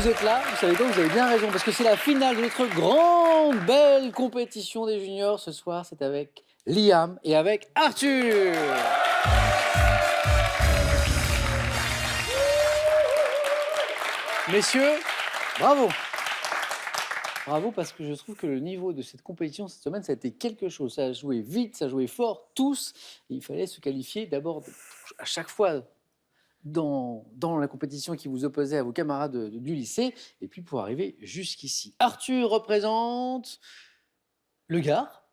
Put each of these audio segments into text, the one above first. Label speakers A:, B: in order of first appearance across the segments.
A: vous êtes là, vous savez quoi, vous avez bien raison, parce que c'est la finale de notre grande, belle compétition des juniors. Ce soir, c'est avec Liam et avec Arthur. Messieurs, bravo. Bravo, parce que je trouve que le niveau de cette compétition cette semaine, ça a été quelque chose. Ça a joué vite, ça a joué fort, tous. Il fallait se qualifier d'abord à chaque fois dans la compétition qui vous opposait à vos camarades du lycée, et puis pour arriver jusqu'ici. Arthur représente le Gard,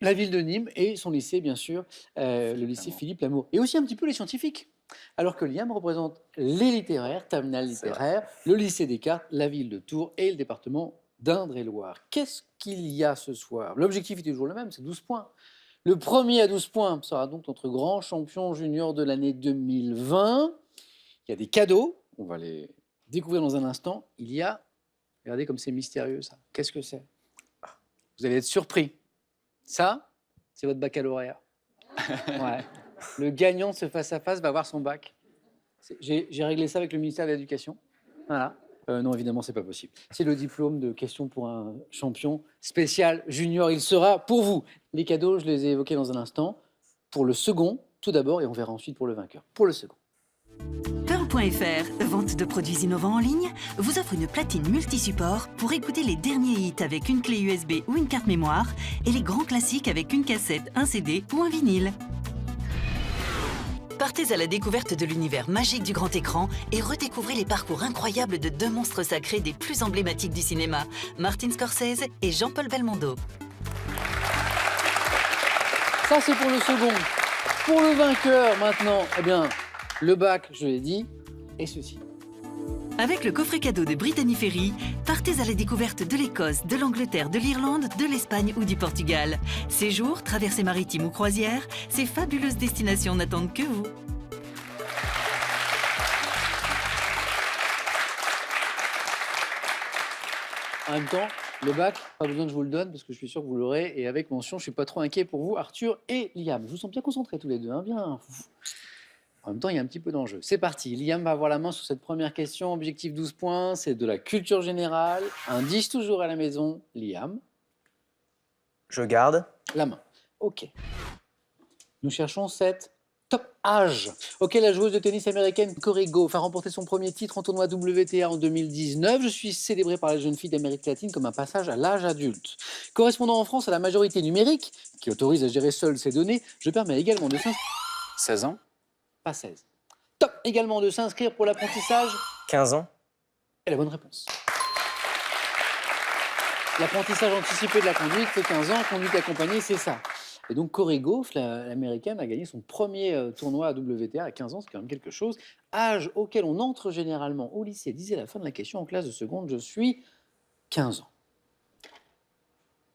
A: la ville de Nîmes et son lycée, bien sûr, le lycée Philippe Lamour. Et aussi un petit peu les scientifiques. Alors que Liam représente les littéraires, terminal littéraire, le lycée Descartes, la ville de Tours et le département d'Indre-et-Loire. Qu'est-ce qu'il y a ce soir? L'objectif est toujours le même, c'est 12 points. Le premier à 12 points sera donc notre grand champion junior de l'année 2020. Il y a des cadeaux, on va les découvrir dans un instant. Il y a, regardez comme c'est mystérieux ça. Qu'est-ce que c'est? Vous allez être surpris. Ça, c'est votre baccalauréat. Ouais. Le gagnant de ce face-à-face va avoir son bac. J'ai réglé ça avec le ministère de l'Éducation. Voilà. Non, évidemment, c'est pas possible. C'est le diplôme de questions pour un champion spécial junior. Il sera pour vous. Les cadeaux, je les ai évoqués dans un instant. Pour le second, tout d'abord, et on verra ensuite pour le vainqueur. Pour le second.
B: Pearl.fr, vente de produits innovants en ligne, vous offre une platine multi-support pour écouter les derniers hits avec une clé USB ou une carte mémoire et les grands classiques avec une cassette, un CD ou un vinyle. Partez à la découverte de l'univers magique du grand écran et redécouvrez les parcours incroyables de deux monstres sacrés des plus emblématiques du cinéma, Martin Scorsese et Jean-Paul Belmondo.
A: Ça, c'est pour le second. Pour le vainqueur, maintenant, eh bien, le bac, je l'ai dit, et ceci.
B: Avec le coffret cadeau de Brittany Ferries, partez à la découverte de l'Écosse, de l'Angleterre, de l'Irlande, de l'Espagne ou du Portugal. Séjours, traversées maritimes ou croisières, ces fabuleuses destinations n'attendent que vous.
A: En même temps, le bac, pas besoin que je vous le donne parce que je suis sûr que vous l'aurez. Et avec mention, je ne suis pas trop inquiet pour vous, Arthur et Liam. Je vous sens bien concentrés tous les deux, hein, bien. En même temps, il y a un petit peu d'enjeu. C'est parti. Liam va avoir la main sur cette première question. Objectif 12 points, c'est de la culture générale. Indice toujours à la maison. Liam.
C: Je garde.
A: La main. OK. Nous cherchons cette top âge auquel la joueuse de tennis américaine Cory Gauff a remporté son premier titre en tournoi WTA en 2019. Je suis célébré par les jeunes filles d'Amérique latine comme un passage à l'âge adulte. Correspondant en France à la majorité numérique, qui autorise à gérer seule ses données, je permets également de s'inscrire...
C: 16 ans.
A: Pas 16. Top également de s'inscrire pour l'apprentissage.
C: 15 ans.
A: Et la bonne réponse. L'apprentissage anticipé de la conduite, c'est 15 ans. Conduite accompagnée, c'est ça. Et donc, Cory Gauff, l'américaine, a gagné son premier tournoi à WTA à 15 ans, c'est quand même quelque chose. Âge auquel on entre généralement au lycée, disait à la fin de la question en classe de seconde, je suis 15 ans.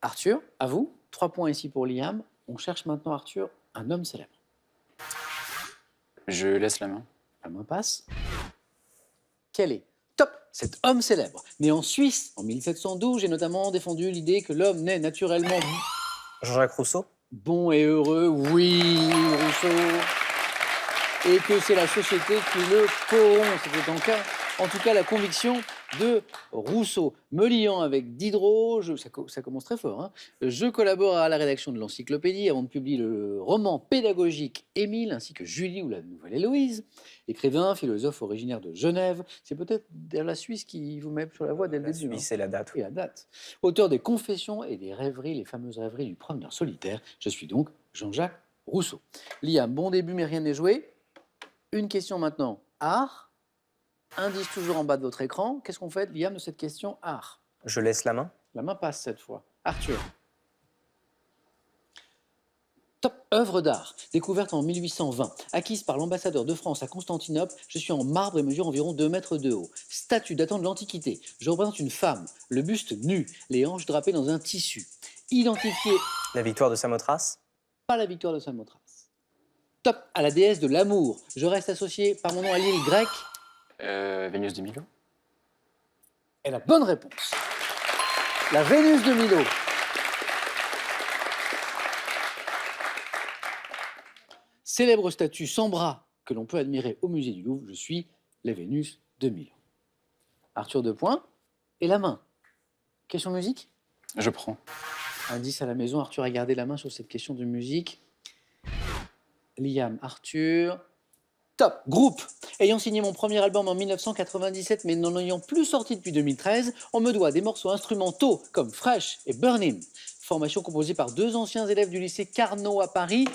A: Arthur, à vous. 3 points ici pour Liam. On cherche maintenant, Arthur, un homme célèbre.
C: Je laisse la main.
A: La main passe. Quel est, top, cet homme célèbre? Né en Suisse en 1712, j'ai notamment défendu l'idée que l'homme naît naturellement
C: Jean-Jacques Rousseau.
A: bon et heureux, oui, Rousseau, et que c'est la société qui le corrompt. C'était en tout cas la conviction de Rousseau. Me liant avec Diderot, ça commence très fort, hein. Je collabore à la rédaction de l'encyclopédie avant de publier le roman pédagogique Émile, ainsi que Julie ou la Nouvelle Héloïse. Écrivain, philosophe originaire de Genève. C'est peut-être la Suisse qui vous met sur la voie dès le début.
C: La Suisse, c'est la date.
A: Et la date. Auteur des Confessions et des Rêveries, les fameuses rêveries du promeneur solitaire. Je suis donc Jean-Jacques Rousseau. Liam, bon début, mais rien n'est joué. Une question maintenant. Art. Indice toujours en bas de votre écran. Qu'est-ce qu'on fait, Liam, de cette question art?
C: Je laisse la main.
A: La main passe cette fois. Arthur. Top œuvre d'art, découverte en 1820, acquise par l'ambassadeur de France à Constantinople. Je suis en marbre et mesure environ 2 mètres de haut. Statue datant de l'Antiquité. Je représente une femme, le buste nu, les hanches drapées dans un tissu. Identifié.
C: La victoire de Samothrace.
A: Pas la victoire de Samothrace. Top à la déesse de l'amour. Je reste associé par mon nom à l'île grecque.
C: Vénus de Milo.
A: Et la bonne réponse. La Vénus de Milo. Célèbre statue sans bras que l'on peut admirer au musée du Louvre. Je suis la Vénus de Milo. Arthur 2 points. Et la main. Question musique?
C: Je prends.
A: Indice à la maison, Arthur a gardé la main sur cette question de musique. Liam, Arthur. Top. Groupe. Ayant signé mon premier album en 1997, mais n'en ayant plus sorti depuis 2013, on me doit des morceaux instrumentaux comme Fresh et Burning. Formation composée par 2 anciens élèves du lycée Carnot à Paris.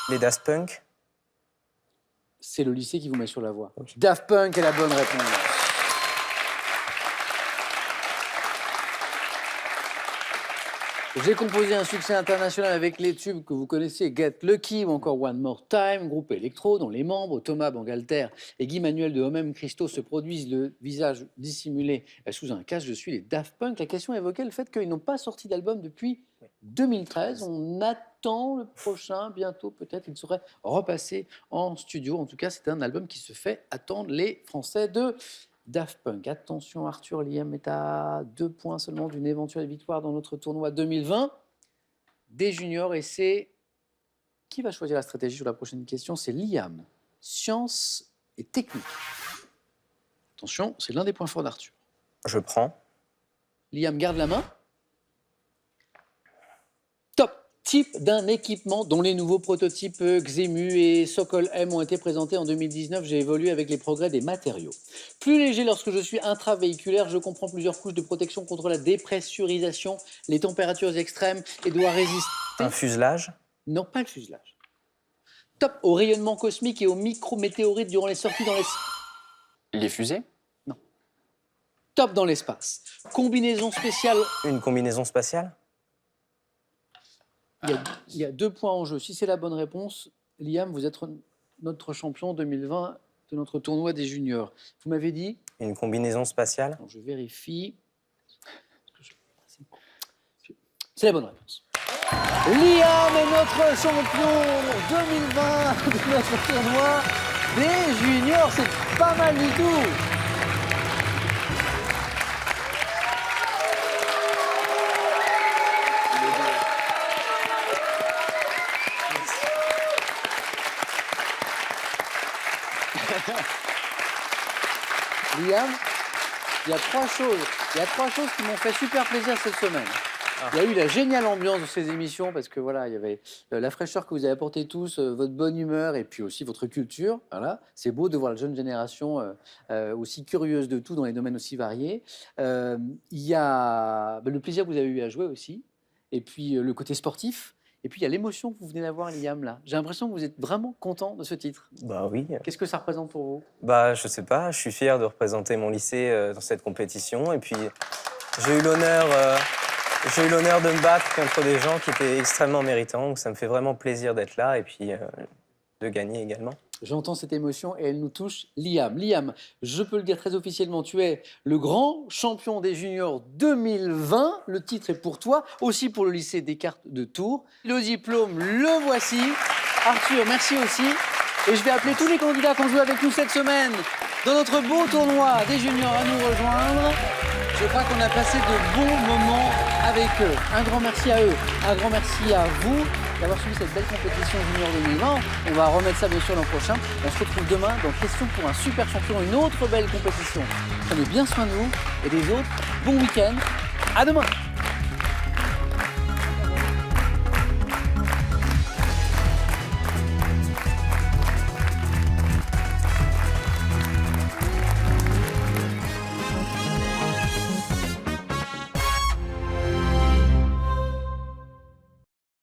C: Les Daft Punk.
A: C'est le lycée qui vous met sur la voie.
C: Oui.
A: Daft Punk est la bonne réponse. J'ai composé un succès international avec les tubes que vous connaissez, Get Lucky ou encore One More Time, groupe électro dont les membres Thomas Bangalter et Guy Manuel de Homem Christo se produisent le visage dissimulé sous un casque. Je suis les Daft Punk. La question évoquait le fait qu'ils n'ont pas sorti d'album depuis 2013. On attend le prochain, bientôt peut-être. Il serait repassé en studio. En tout cas, c'est un album qui se fait attendre les Français de Daft Punk. Attention, Arthur, Liam est à 2 points seulement d'une éventuelle victoire dans notre tournoi 2020 des juniors. Et c'est qui va choisir la stratégie sur la prochaine question? C'est Liam. Science et technique. Attention, c'est l'un des points forts d'Arthur.
C: Je prends.
A: Liam garde la main. Top. Type d'un équipement dont les nouveaux prototypes Xemu et Sokol M ont été présentés en 2019. J'ai évolué avec les progrès des matériaux. Plus léger lorsque je suis intravéhiculaire, je comprends plusieurs couches de protection contre la dépressurisation, les températures extrêmes et doit résister...
C: Un fuselage.
A: Non, pas le fuselage. Top au rayonnement cosmique et aux micrométéorites durant les sorties dans l'espace.
C: Les fusées.
A: Top dans l'espace. Combinaison spéciale.
C: Une combinaison spatiale.
A: Il y a 2 points en jeu. Si c'est la bonne réponse, Liam, vous êtes notre champion 2020 de notre tournoi des juniors. Vous m'avez dit?
C: Une combinaison spatiale.
A: Alors, je vérifie. C'est la bonne réponse. Liam est notre champion 2020 de notre tournoi des juniors. C'est pas mal du tout. Liam, il y a 3 choses qui m'ont fait super plaisir cette semaine. Il y a eu la géniale ambiance de ces émissions parce que voilà, il y avait la fraîcheur que vous avez apporté tous, votre bonne humeur et puis aussi votre culture. Voilà, c'est beau de voir la jeune génération aussi curieuse de tout dans les domaines aussi variés. Il y a le plaisir que vous avez eu à jouer aussi et puis le côté sportif. Et puis, il y a l'émotion que vous venez d'avoir, Liam, là. J'ai l'impression que vous êtes vraiment content de ce titre.
C: Bah oui.
A: Qu'est-ce que ça représente pour vous?
C: Bah je sais pas, je suis fier de représenter mon lycée dans cette compétition. Et puis j'ai eu l'honneur de me battre contre des gens qui étaient extrêmement méritants. Donc ça me fait vraiment plaisir d'être là et puis de gagner également.
A: J'entends cette émotion et elle nous touche. Liam, je peux le dire très officiellement, tu es le grand champion des juniors 2020. Le titre est pour toi, aussi pour le lycée Descartes de Tours. Le diplôme, le voici. Arthur, merci aussi. Et je vais appeler tous les candidats qui ont joué avec nous cette semaine dans notre beau tournoi des juniors à nous rejoindre. Je crois qu'on a passé de bons moments avec eux. Un grand merci à eux, un grand merci à vous d'avoir suivi cette belle compétition junior 2020. On va remettre ça bien sûr l'an prochain. On se retrouve demain dans Question pour un super champion, une autre belle compétition. Prenez bien soin de vous et des autres. Bon week-end. À demain.